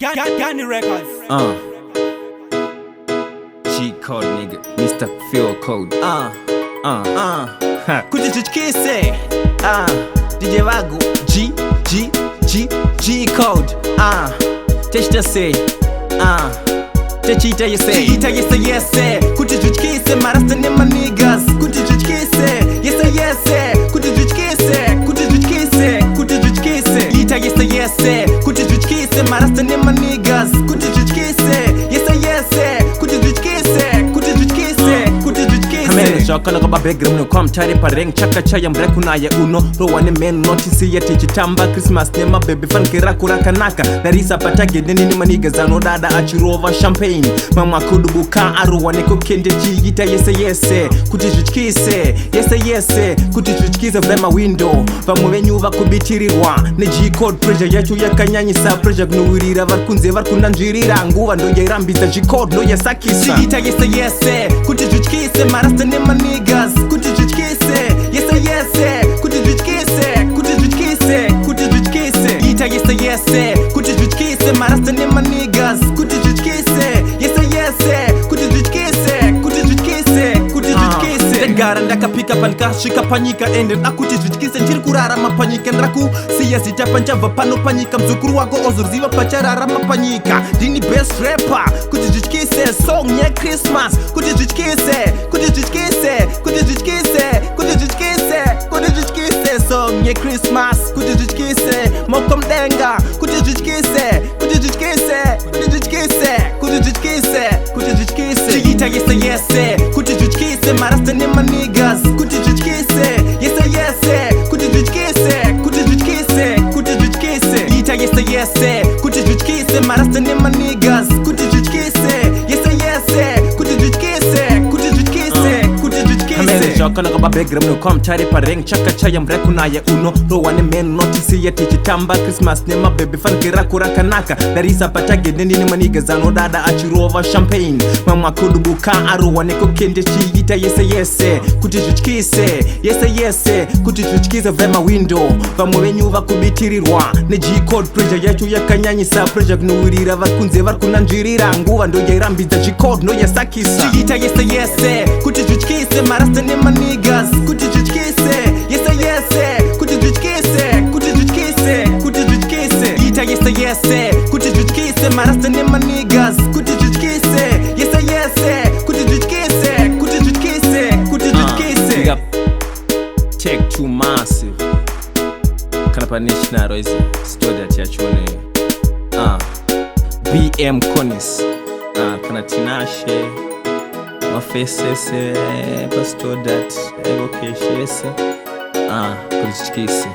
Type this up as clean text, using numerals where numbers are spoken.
Gani Records. G code nigga, Mr. Fuel code. Kujichukise. DJ Wagu, G code. Teshta say. Techita yese. Chita yese. Kujichukise. Marasta ni my niggas. Kujichukise. Yese. Kujichukise. Chita yese. Kujichukise. Marasta ni my niggas. Kujichukise. Yese. Kujichukise. Kamere shaka na background no kwa mtare pareng chaka chaya mreku na ya uno rowane men notice yeti chitamba Christmas nema baby fan kira kuraka naka narisa patage nini maniga zano dada achirova champagne mama kudubuka arowane ko kende jigita yese kujichukise yese kujichukise vema window bamubenyuva kubitirirwa ne G code pressure yacu yakanyanyisa pressure gnuwirira barkunze barkunanjirira nguva ndo yarambiza G code no yasakisa Chita yese kujichukise marasta ni my niggas. Kujichukise. Yese. Kujichukise. Chita yese. Kujichukise. Marasta ni my niggas. Kujichukise. Yese. Kujichukise. Garanda kapika panka shika panyika ende nakujichukise njiri kurara mapanyika ndraku siya sita panchava pano panyika mzukuru wako ozurziva pacharara mapanyika dini best rapper kujichukise song ya Christmas kujichukise song ya Christmas kujichukise mokom denga kujichukise Chita yese kujichukise marasta ni my niggas kujichukise yese kujichukise Chita yese kujichukise marasta ni my niggas kujichukise yese Kamere shaka na background no kwa mtare pareng chaka chaya mreku na ya uno rowane men notice yeti chitamba Christmas nema baby fan kira kuraka naka narisa patage nini maniga zano dada achirova champagne mama kudubuka arowane ko kende chigita yese kujichukise yese kujichukise vema window bamubenyuva kubitirirwa ne G code pressure yacu yakanyanyisa pressure gnuwirira barkunze barkunanjirira nguva ndo yarambiza G code no yasakisa Chita yese kujichukise marasta ni my niggas kujichukise yese Chita yese kujichukise marasta ni my niggas kujichukise yese Big up Take Two Massive Kanapanish na roizi Stoda tiachone BM Konis Kana tinashe Mafesese Bastodat Ego keshese Kujichukise